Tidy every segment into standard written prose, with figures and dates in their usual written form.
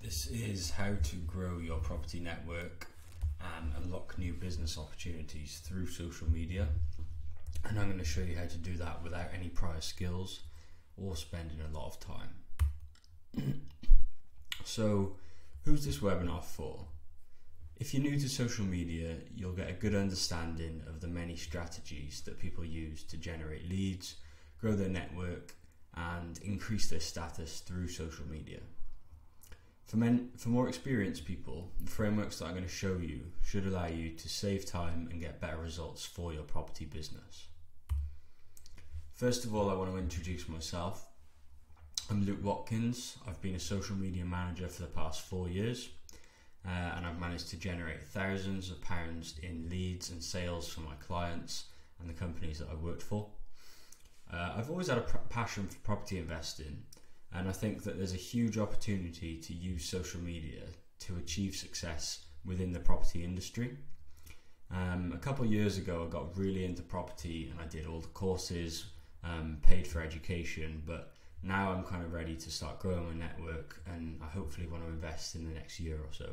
This is how to grow your property network and unlock new business opportunities through social media. And I'm going to show you how to do that without any prior skills or spending a lot of time. So, who's this webinar for? If you're new to social media, you'll get a good understanding of the many strategies that people use to generate leads, grow their network, and increase their status through social media. For more experienced people, the frameworks that I'm going to show you should allow you to save time and get better results for your property business. First of all, I want to introduce myself. I'm Luke Watkins. I've been a social media manager for the past 4 years, and I've managed to generate thousands of pounds in leads and sales for my clients and the companies that I've worked for. I've always had a passion for property investing, and I think that there's a huge opportunity to use social media to achieve success within the property industry. A couple of years ago, I got really into property and I did all the courses, paid for education, but now I'm kind of ready to start growing my network, and I hopefully want to invest in the next year or so.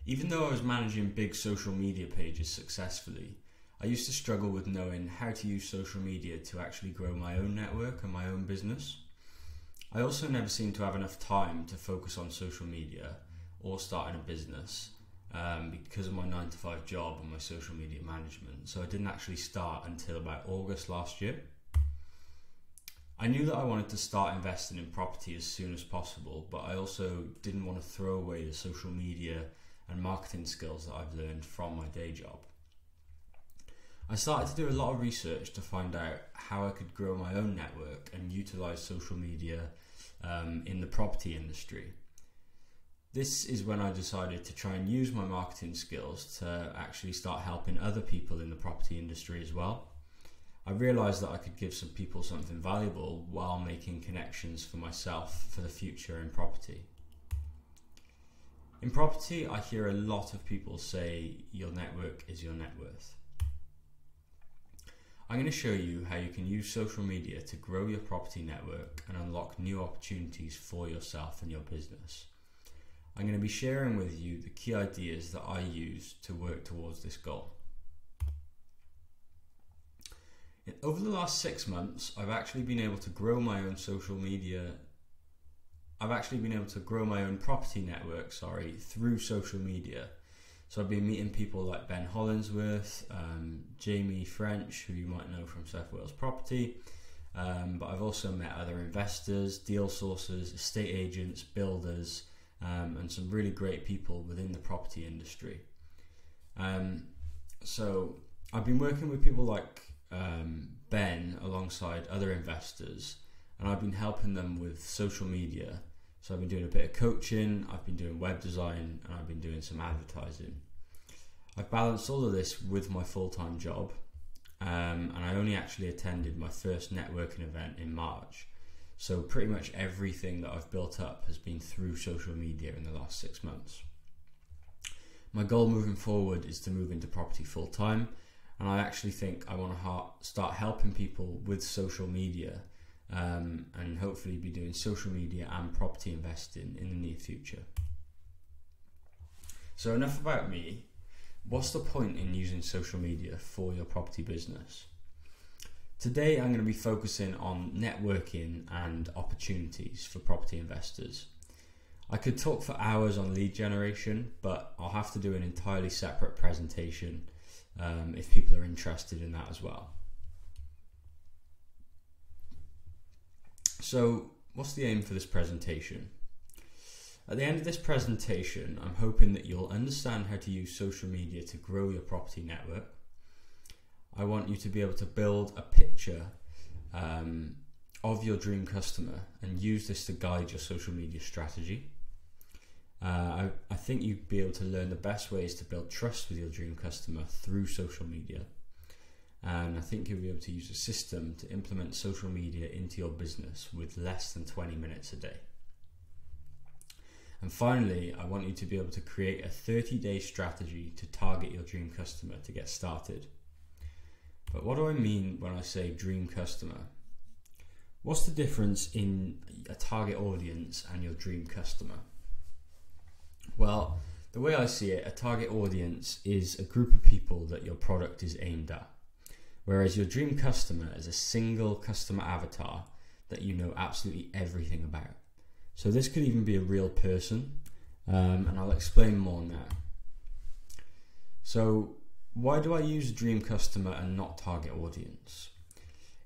Even though I was managing big social media pages successfully, I used to struggle with knowing how to use social media to actually grow my own network and my own business. I also never seemed to have enough time to focus on social media or starting a business because of my 9-to-5 job and my social media management, so I didn't actually start until about August last year. I knew that I wanted to start investing in property as soon as possible, but I also didn't want to throw away the social media and marketing skills that I've learned from my day job. I started to do a lot of research to find out how I could grow my own network and utilize social media in the property industry. This is when I decided to try and use my marketing skills to actually start helping other people in the property industry as well. I realized that I could give some people something valuable while making connections for myself for the future in property. In property, I hear a lot of people say your network is your net worth. I'm going to show you how you can use social media to grow your property network and unlock new opportunities for yourself and your business. I'm going to be sharing with you the key ideas that I use to work towards this goal. Over the last 6 months, I've actually been able to grow my own property network, through social media. So I've been meeting people like Ben Hollingsworth, Jamie French, who you might know from South Wales Property, but I've also met other investors, deal sources, estate agents, builders, and some really great people within the property industry. So I've been working with people like Ben alongside other investors, and I've been helping them with social media. So I've been doing a bit of coaching, I've been doing web design, and I've been doing some advertising. I've balanced all of this with my full-time job, and I only actually attended my first networking event in March. So pretty much everything that I've built up has been through social media in the last 6 months. My goal moving forward is to move into property full-time, and I actually think I want to start helping people with social media, and hopefully be doing social media and property investing in the near future. So enough about me. What's the point in using social media for your property business? Today I'm going to be focusing on networking and opportunities for property investors. I could talk for hours on lead generation, but I'll have to do an entirely separate presentation if people are interested in that as well. So, what's the aim for this presentation? At the end of this presentation, I'm hoping that you'll understand how to use social media to grow your property network. I want you to be able to build a picture of your dream customer and use this to guide your social media strategy. I think you'd be able to learn the best ways to build trust with your dream customer through social media. And I think you'll be able to use a system to implement social media into your business with less than 20 minutes a day. And finally, I want you to be able to create a 30-day strategy to target your dream customer to get started. But what do I mean when I say dream customer? What's the difference in a target audience and your dream customer? Well, the way I see it, a target audience is a group of people that your product is aimed at, whereas your dream customer is a single customer avatar that you know absolutely everything about. So this could even be a real person, and I'll explain more now. So why do I use dream customer and not target audience?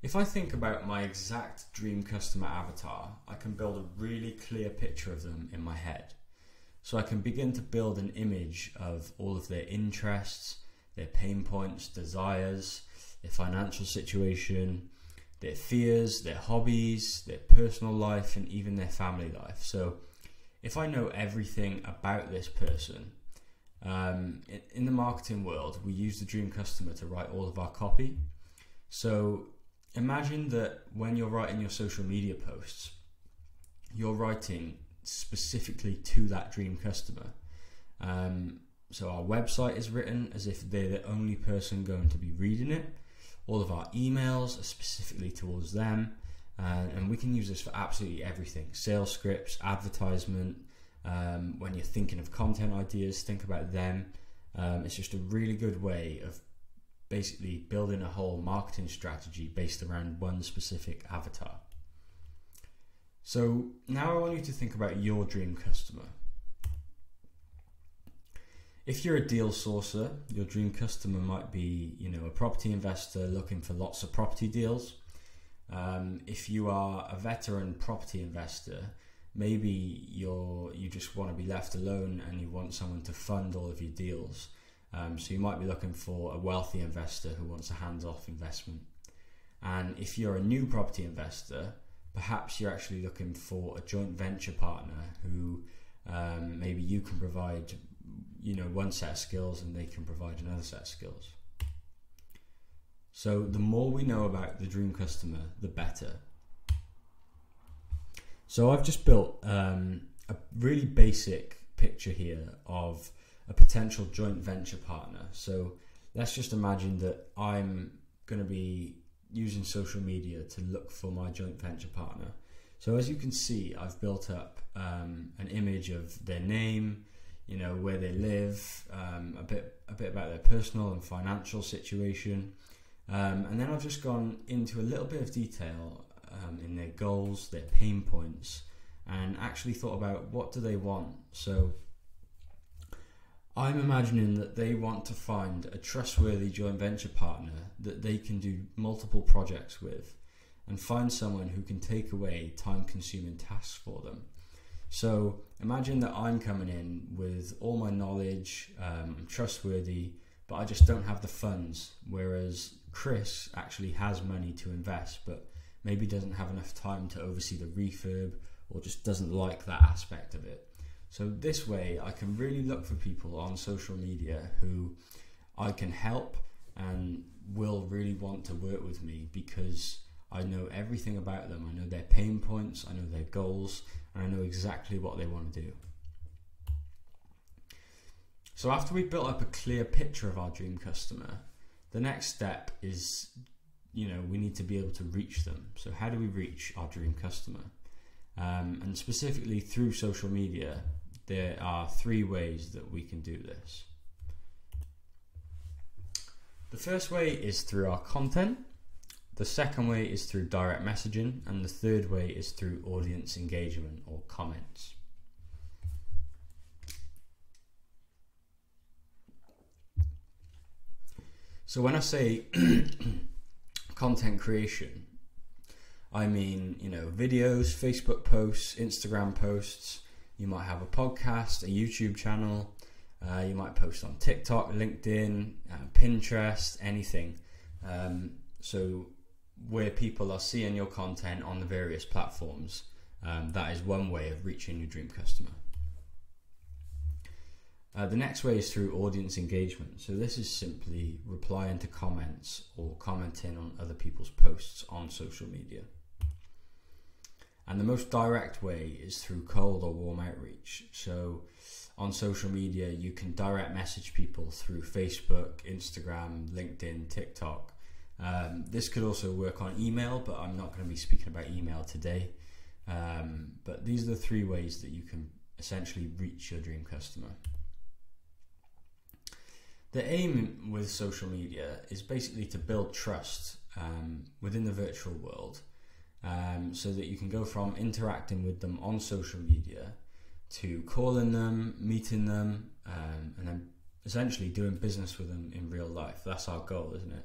If I think about my exact dream customer avatar, I can build a really clear picture of them in my head. So I can begin to build an image of all of their interests, their pain points, desires, their financial situation, their fears, their hobbies, their personal life, and even their family life. So if I know everything about this person, in the marketing world, we use the dream customer to write all of our copy. So imagine that when you're writing your social media posts, you're writing specifically to that dream customer. So our website is written as if they're the only person going to be reading it. All of our emails are specifically towards them, and we can use this for absolutely everything. Sales scripts, advertisement, when you're thinking of content ideas, think about them. It's just a really good way of basically building a whole marketing strategy based around one specific avatar. So now I want you to think about your dream customer. If you're a deal sourcer, your dream customer might be, a property investor looking for lots of property deals. If you are a veteran property investor, maybe you just want to be left alone and you want someone to fund all of your deals. So you might be looking for a wealthy investor who wants a hands-off investment. And if you're a new property investor, perhaps you're actually looking for a joint venture partner who maybe you can provide one set of skills and they can provide another set of skills. So the more we know about the dream customer, the better. So I've just built a really basic picture here of a potential joint venture partner. So let's just imagine that I'm going to be using social media to look for my joint venture partner. So as you can see, I've built up an image of their name, where they live, a bit about their personal and financial situation, and then I've just gone into a little bit of detail in their goals, their pain points, and actually thought about what do they want. So I'm imagining that they want to find a trustworthy joint venture partner that they can do multiple projects with, and find someone who can take away time-consuming tasks for them. So imagine that I'm coming in with all my knowledge, I'm trustworthy, but I just don't have the funds, whereas Chris actually has money to invest, but maybe doesn't have enough time to oversee the refurb, or just doesn't like that aspect of it. So this way I can really look for people on social media who I can help and will really want to work with me because I know everything about them. I know their pain points, I know their goals, and I know exactly what they want to do. So after we've built up a clear picture of our dream customer, the next step is, we need to be able to reach them. So how do we reach our dream customer? And specifically through social media, there are 3 ways that we can do this. The first way is through our content. The second way is through direct messaging, and the third way is through audience engagement or comments. So when I say content creation, I mean, videos, Facebook posts, Instagram posts. You might have a podcast, a YouTube channel. You might post on TikTok, LinkedIn, Pinterest, anything. So where people are seeing your content on the various platforms, that is one way of reaching your dream customer. The next way is through audience engagement. So this is simply replying to comments or commenting on other people's posts on social media. And the most direct way is through cold or warm outreach. So on social media, you can direct message people through Facebook, Instagram, LinkedIn, TikTok. This could also work on email, but I'm not going to be speaking about email today. But these are the 3 ways that you can essentially reach your dream customer. The aim with social media is basically to build trust within the virtual world, so that you can go from interacting with them on social media to calling them, meeting them, and then essentially doing business with them in real life. That's our goal, isn't it?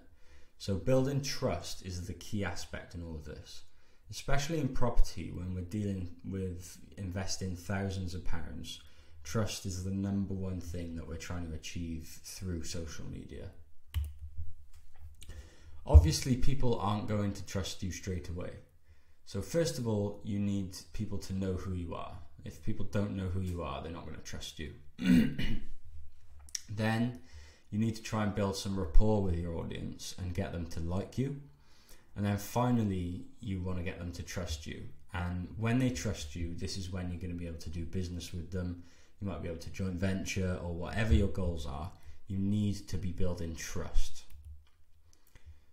So building trust is the key aspect in all of this, especially in property when we're dealing with investing thousands of pounds. Trust is the number one thing that we're trying to achieve through social media. Obviously, people aren't going to trust you straight away. So first of all, you need people to know who you are. If people don't know who you are, they're not going to trust you. Then you need to try and build some rapport with your audience and get them to like you. And then finally, you want to get them to trust you. And when they trust you, this is when you're going to be able to do business with them. You might be able to joint venture or whatever your goals are. You need to be building trust.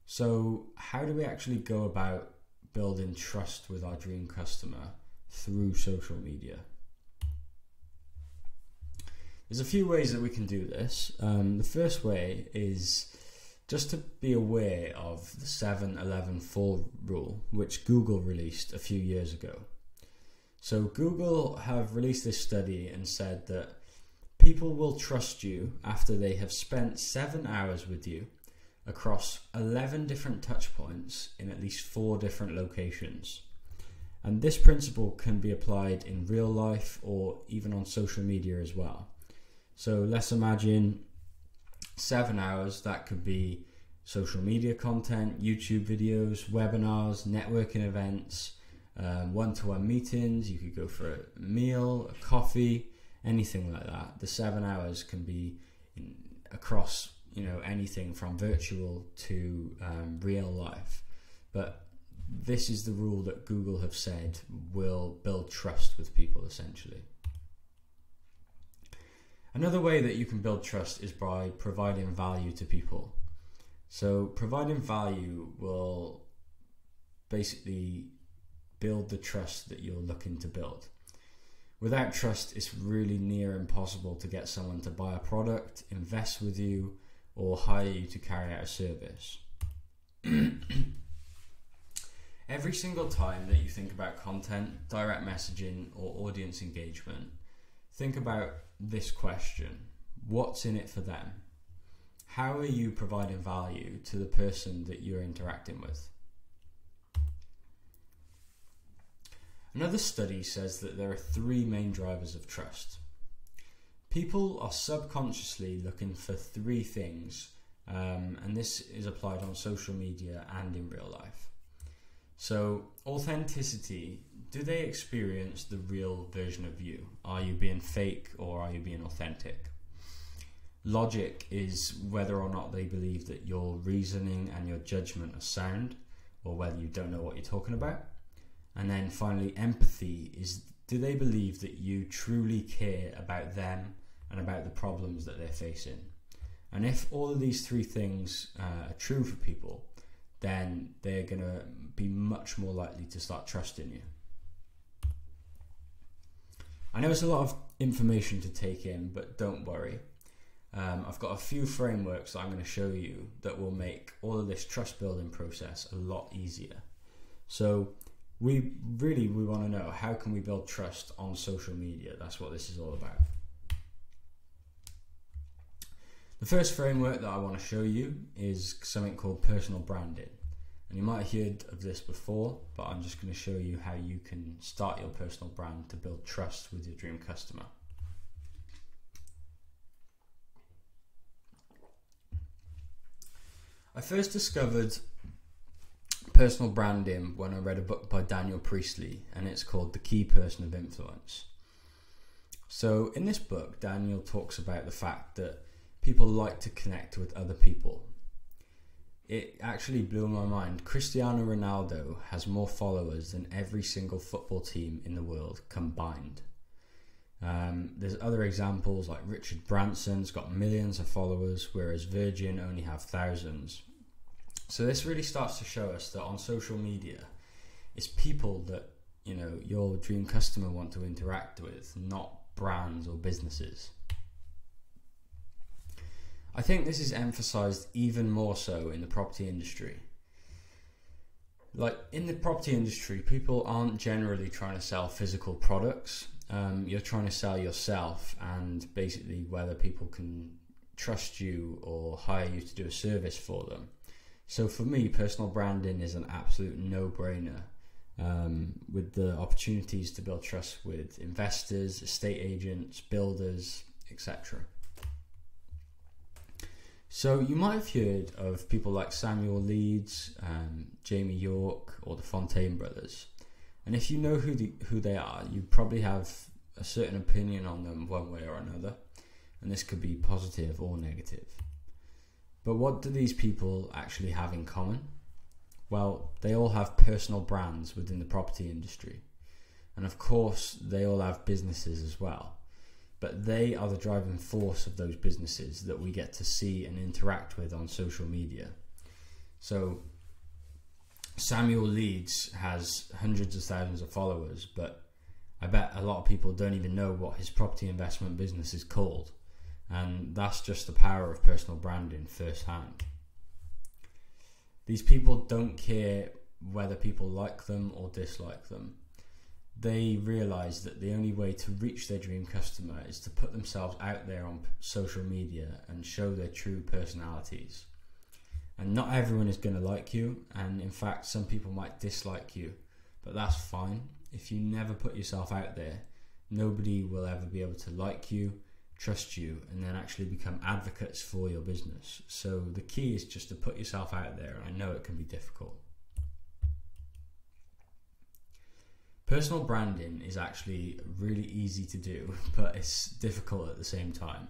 So how do we actually go about building trust with our dream customer through social media? There's a few ways that we can do this. The first way is just to be aware of the 7-11-4 rule, which Google released a few years ago. So Google have released this study and said that people will trust you after they have spent 7 hours with you across 11 different touch points in at least 4 different locations. And this principle can be applied in real life or even on social media as well. So let's imagine 7 hours. That could be social media content, YouTube videos, webinars, networking events, one-to-one meetings. You could go for a meal, a coffee, anything like that. The 7 hours can be across, anything from virtual to real life. But this is the rule that Google have said will build trust with people, essentially. Another way that you can build trust is by providing value to people. So providing value will basically build the trust that you're looking to build. Without trust, it's really near impossible to get someone to buy a product, invest with you, or hire you to carry out a service. Every single time that you think about content, direct messaging, or audience engagement, think about this question: what's in it for them? How are you providing value to the person that you're interacting with? Another study says that there are 3 main drivers of trust. People are subconsciously looking for 3 things, and this is applied on social media and in real life. So, authenticity. Do they experience the real version of you? Are you being fake or are you being authentic? Logic is whether or not they believe that your reasoning and your judgment are sound, or whether you don't know what you're talking about. And then finally, empathy is, do they believe that you truly care about them and about the problems that they're facing? And if all of these 3 things are true for people, then they're going to be much more likely to start trusting you. I know it's a lot of information to take in, but don't worry. I've got a few frameworks that I'm going to show you that will make all of this trust building process a lot easier. So we want to know, how can we build trust on social media? That's what this is all about. The first framework that I want to show you is something called personal branding. And you might have heard of this before, but I'm just going to show you how you can start your personal brand to build trust with your dream customer. I first discovered personal branding when I read a book by Daniel Priestley, and it's called The Key Person of Influence. So in this book, Daniel talks about the fact that people like to connect with other people. It actually blew my mind. Cristiano Ronaldo has more followers than every single football team in the world combined. There's other examples like Richard Branson's got millions of followers, whereas Virgin only have thousands. So this really starts to show us that on social media, it's people that, you know, your dream customer want to interact with, not brands or businesses. I think this is emphasized even more so in the property industry. Like in the property industry, people aren't generally trying to sell physical products. You're trying to sell yourself and basically whether people can trust you or hire you to do a service for them. So for me, personal branding is an absolute no-brainer, with the opportunities to build trust with investors, estate agents, builders, etc. So you might have heard of people like Samuel Leeds, Jamie York, or the Fontaine brothers. And if you know who they are, you probably have a certain opinion on them one way or another. And this could be positive or negative. But what do these people actually have in common? Well, they all have personal brands within the property industry. And of course, they all have businesses as well. But they are the driving force of those businesses that we get to see and interact with on social media. So Samuel Leeds has hundreds of thousands of followers, but I bet a lot of people don't even know what his property investment business is called. And that's just the power of personal branding firsthand. These people don't care whether people like them or dislike them. They realise that the only way to reach their dream customer is to put themselves out there on social media and show their true personalities. And not everyone is going to like you, and in fact some people might dislike you, but that's fine. If you never put yourself out there, nobody will ever be able to like you, trust you, and then actually become advocates for your business. So the key is just to put yourself out there, and I know it can be difficult. Personal branding is actually really easy to do, but it's difficult at the same time.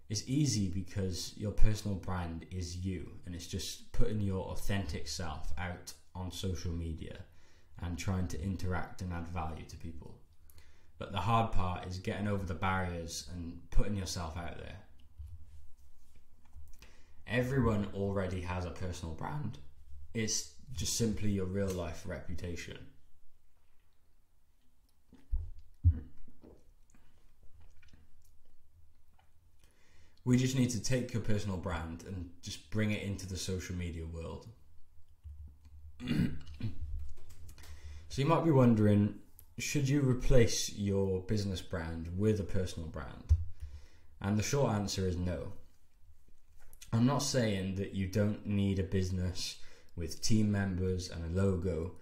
It's easy because your personal brand is you, and it's just putting your authentic self out on social media and trying to interact and add value to people. But the hard part is getting over the barriers and putting yourself out there. Everyone already has a personal brand. It's just simply your real life reputation. We just need to take your personal brand and just bring it into the social media world. So you might be wondering, should you replace your business brand with a personal brand? And the short answer is no. I'm not saying that you don't need a business with team members and a logo,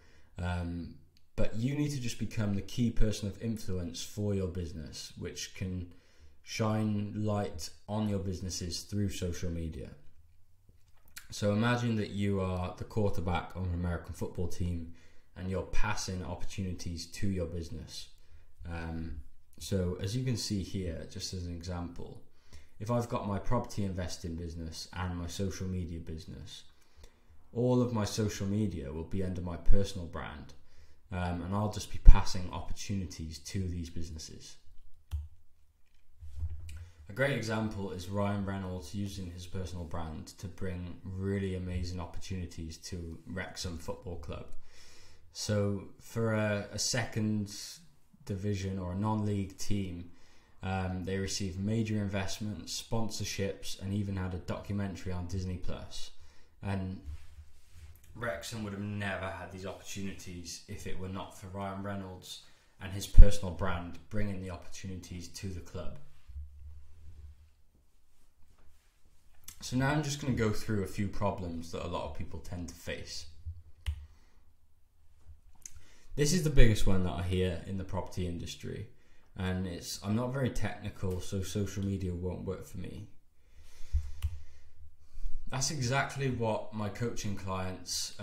but you need to just become the key person of influence for your business, which can shine light on your businesses through social media. So imagine that you are the quarterback on an American football team and you're passing opportunities to your business. So as you can see here, just as an example, if I've got my property investing business and my social media business, all of my social media will be under my personal brand, and I'll just be passing opportunities to these businesses. A great example is Ryan Reynolds using his personal brand to bring really amazing opportunities to Wrexham Football Club. So for a second division or a non-league team, they received major investments, sponsorships, and even had a documentary on Disney+. And Wrexham would have never had these opportunities if it were not for Ryan Reynolds and his personal brand bringing the opportunities to the club. So now I'm just going to go through a few problems that a lot of people tend to face. This is the biggest one that I hear in the property industry, and I'm not very technical, so social media won't work for me. That's exactly what my coaching clients,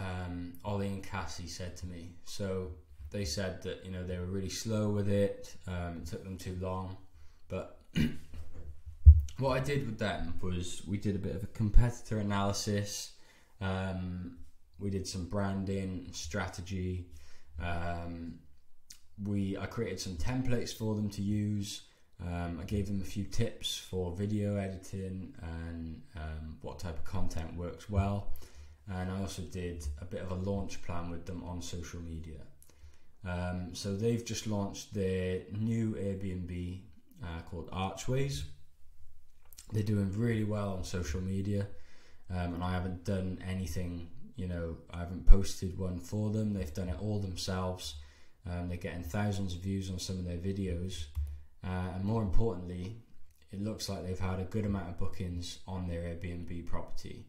Ollie and Cassie, said to me. So they said that, you know, they were really slow with it, it took them too long, but what I did with them was we did a bit of a competitor analysis, we did some branding, strategy, I created some templates for them to use, I gave them a few tips for video editing and what type of content works well, and I also did a bit of a launch plan with them on social media. So they've just launched their new Airbnb called Archways. They're doing really well on social media, and I haven't done anything, I haven't posted one for them. They've done it all themselves. They're getting thousands of views on some of their videos, and more importantly, it looks like they've had a good amount of bookings on their Airbnb property,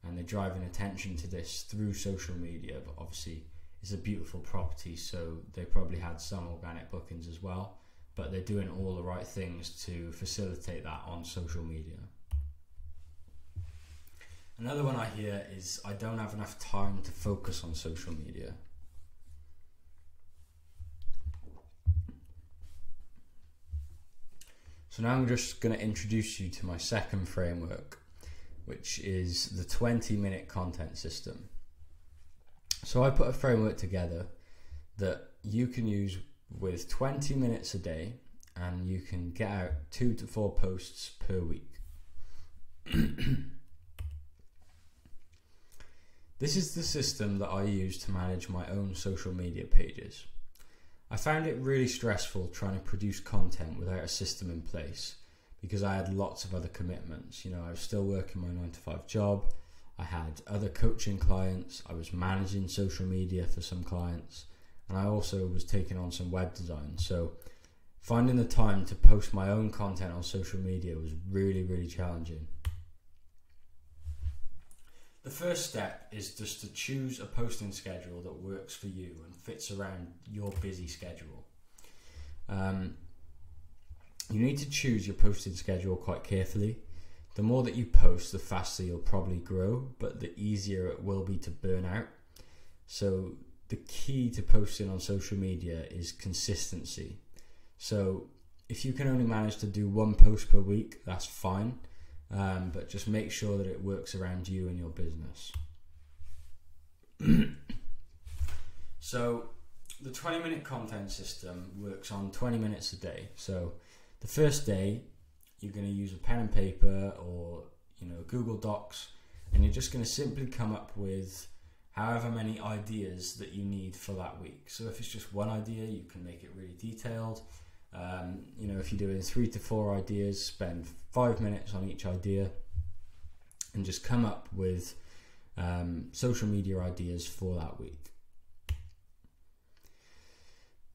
and they're driving attention to this through social media. But obviously it's a beautiful property, so they probably had some organic bookings as well, but they're doing all the right things to facilitate that on social media. Another one I hear is, I don't have enough time to focus on social media. So now I'm just going to introduce you to my second framework, which is the 20-minute content system. So I put a framework together that you can use with 20 minutes a day, and you can get out 2 to 4 posts per week. This is the system that I use to manage my own social media pages. I found it really stressful trying to produce content without a system in place, because I had lots of other commitments. I was still working my 9-to-5 job, I had other coaching clients, I was managing social media for some clients, and I also was taking on some web design. So finding the time to post my own content on social media was really, really challenging. The first step is just to choose a posting schedule that works for you and fits around your busy schedule. You need to choose your posting schedule quite carefully. The more that you post, the faster you'll probably grow, but the easier it will be to burn out. So the key to posting on social media is consistency. So if you can only manage to do 1 post per week, that's fine. But just make sure that it works around you and your business. So the 20-minute content system works on 20 minutes a day. So the first day, you're going to use a pen and paper or Google Docs, and you're just going to simply come up with however many ideas that you need for that week. So if it's just one idea, you can make it really detailed. If you're doing 3 to 4 ideas, spend 5 minutes on each idea and just come up with social media ideas for that week.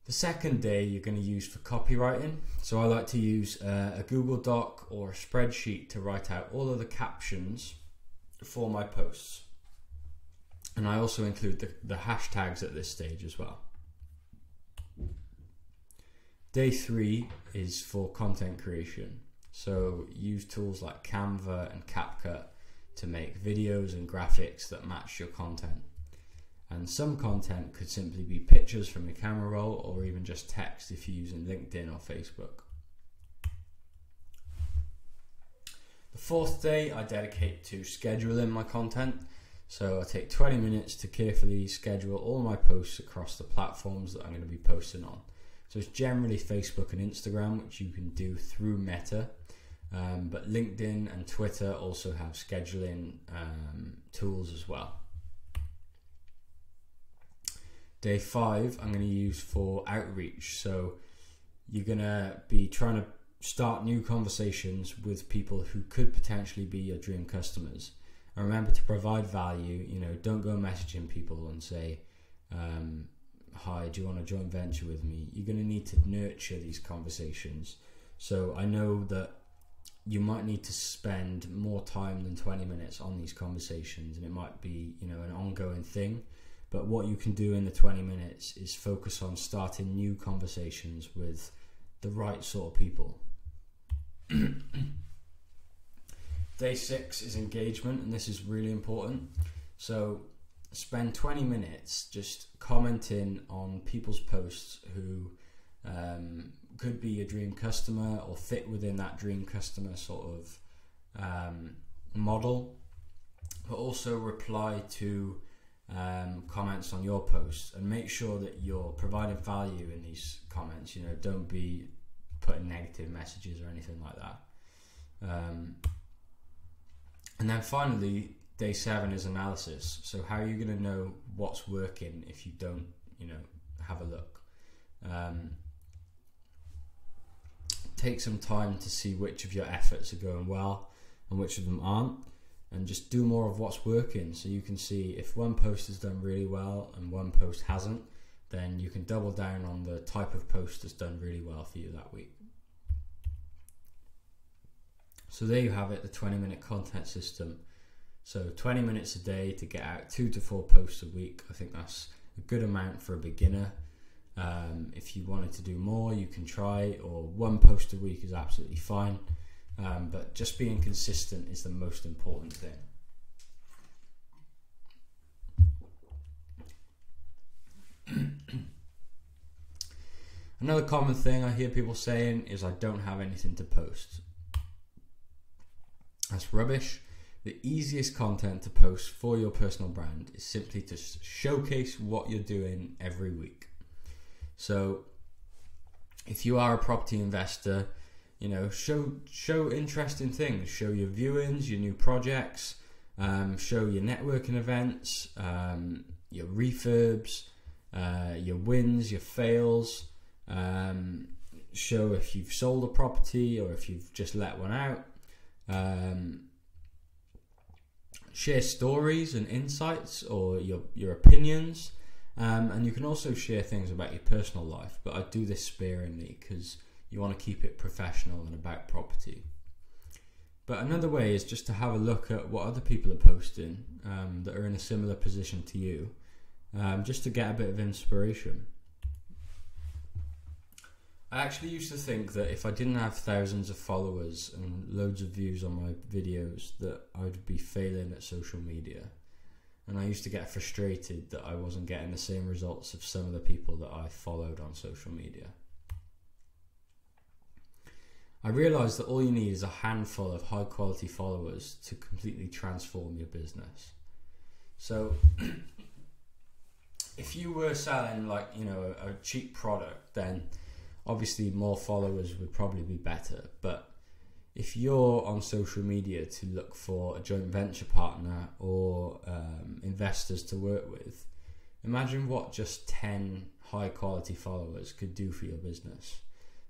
The second day you're going to use for copywriting. So I like to use a Google Doc or a spreadsheet to write out all of the captions for my posts. And I also include the hashtags at this stage as well. Day 3 is for content creation. So use tools like Canva and CapCut to make videos and graphics that match your content. And some content could simply be pictures from your camera roll, or even just text if you're using LinkedIn or Facebook. The fourth day I dedicate to scheduling my content. So I take 20 minutes to carefully schedule all my posts across the platforms that I'm going to be posting on. So it's generally Facebook and Instagram, which you can do through Meta, but LinkedIn and Twitter also have scheduling tools as well. Day 5 I'm going to use for outreach. So you're going to be trying to start new conversations with people who could potentially be your dream customers. And remember to provide value. Don't go messaging people and say, hi, do you want a joint venture with me? You're going to need to nurture these conversations. So I know that you might need to spend more time than 20 minutes on these conversations, and it might be, an ongoing thing. But what you can do in the 20 minutes is focus on starting new conversations with the right sort of people. Day 6 is engagement, and this is really important. So spend 20 minutes just commenting on people's posts who could be a dream customer or fit within that dream customer sort of model, but also reply to comments on your posts, and make sure that you're providing value in these comments. Don't be putting negative messages or anything like that. And then finally, day 7 is analysis. So how are you going to know what's working if you don't, have a look? Take some time to see which of your efforts are going well and which of them aren't, and just do more of what's working, so you can see if one post has done really well and one post hasn't, then you can double down on the type of post that's done really well for you that week. So there you have it, the 20-minute content system. So 20 minutes a day to get out 2 to 4 posts a week. I think that's a good amount for a beginner. If you wanted to do more, you can try, or 1 post a week is absolutely fine. But just being consistent is the most important thing. Another common thing I hear people saying is, I don't have anything to post. That's rubbish. The easiest content to post for your personal brand is simply to showcase what you're doing every week. So if you are a property investor, show interesting things. Show your viewings, your new projects, show your networking events, your refurbs, your wins, your fails. Show if you've sold a property or if you've just let one out. Share stories and insights, or your opinions, and you can also share things about your personal life, but I do this sparingly because you want to keep it professional and about property. But another way is just to have a look at what other people are posting that are in a similar position to you, just to get a bit of inspiration. I actually used to think that if I didn't have thousands of followers and loads of views on my videos, that I would be failing at social media. And I used to get frustrated that I wasn't getting the same results of some of the people that I followed on social media. I realised that all you need is a handful of high quality followers to completely transform your business. So if you were selling a cheap product, then obviously more followers would probably be better. But if you're on social media to look for a joint venture partner or investors to work with, imagine what just 10 high quality followers could do for your business.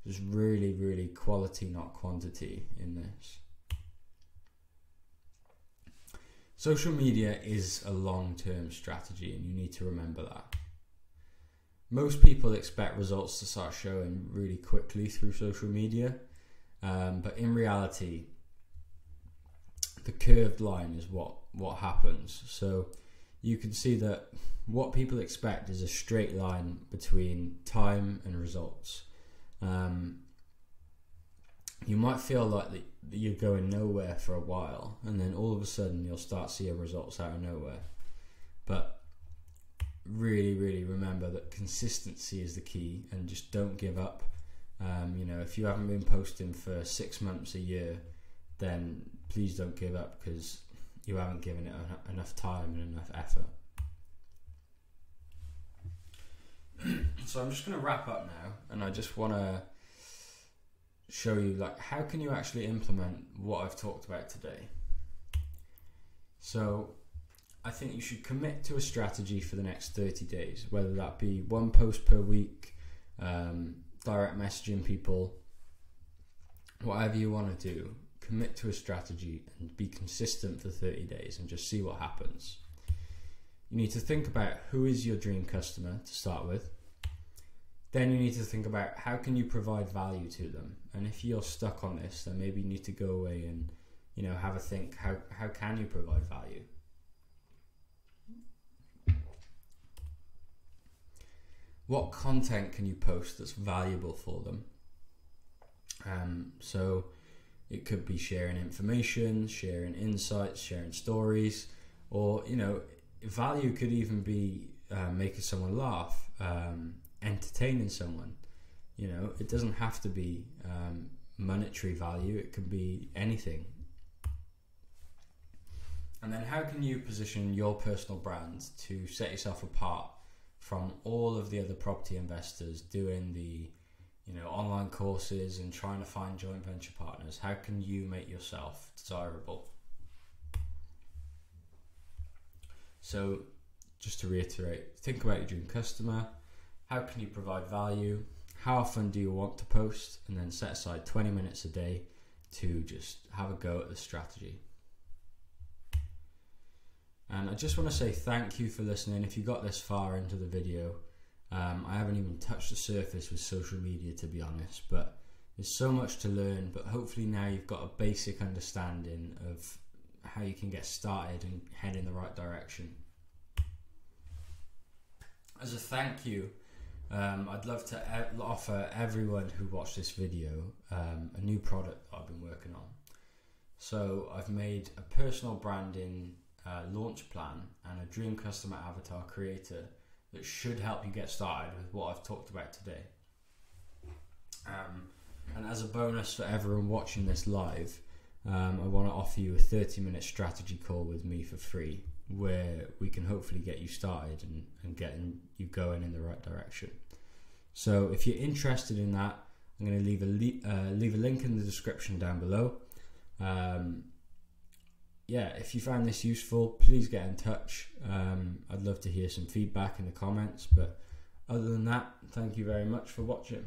There's really, really quality, not quantity in this. Social media is a long-term strategy, and you need to remember that. Most people expect results to start showing really quickly through social media, but in reality, the curved line is what happens. So you can see that what people expect is a straight line between time and results. You might feel like that you're going nowhere for a while, and then all of a sudden you'll start seeing results out of nowhere. But really, really remember that consistency is the key, and just don't give up. If you haven't been posting for 6 months, a year, then please don't give up, because you haven't given it enough time and enough effort. So I'm just going to wrap up now, and I just want to show you how can you actually implement what I've talked about today. So I think you should commit to a strategy for the next 30 days, whether that be 1 post per week, direct messaging people, whatever you want to do. Commit to a strategy and be consistent for 30 days and just see what happens. You need to think about who is your dream customer to start with. Then you need to think about how can you provide value to them. And if you're stuck on this, then maybe you need to go away and have a think, how can you provide value? What content can you post that's valuable for them? So it could be sharing information, sharing insights, sharing stories, or value could even be making someone laugh, entertaining someone. It doesn't have to be monetary value, it can be anything. And then how can you position your personal brand to set yourself apart from all of the other property investors doing the online courses and trying to find joint venture partners? How can you make yourself desirable? So just to reiterate, think about your dream customer. How can you provide value? How often do you want to post? And then set aside 20 minutes a day to just have a go at the strategy. And I just want to say thank you for listening. If you got this far into the video, I haven't even touched the surface with social media, to be honest, but there's so much to learn. But hopefully now you've got a basic understanding of how you can get started and head in the right direction. As a thank you, I'd love to offer everyone who watched this video a new product that I've been working on. So I've made a personal branding launch plan and a dream customer avatar creator that should help you get started with what I've talked about today. And as a bonus for everyone watching this live, I want to offer you a 30-minute strategy call with me for free, where we can hopefully get you started and getting you going in the right direction. So if you're interested in that, I'm going to leave a link in the description down below. If you found this useful, please get in touch. I'd love to hear some feedback in the comments, but other than that, thank you very much for watching.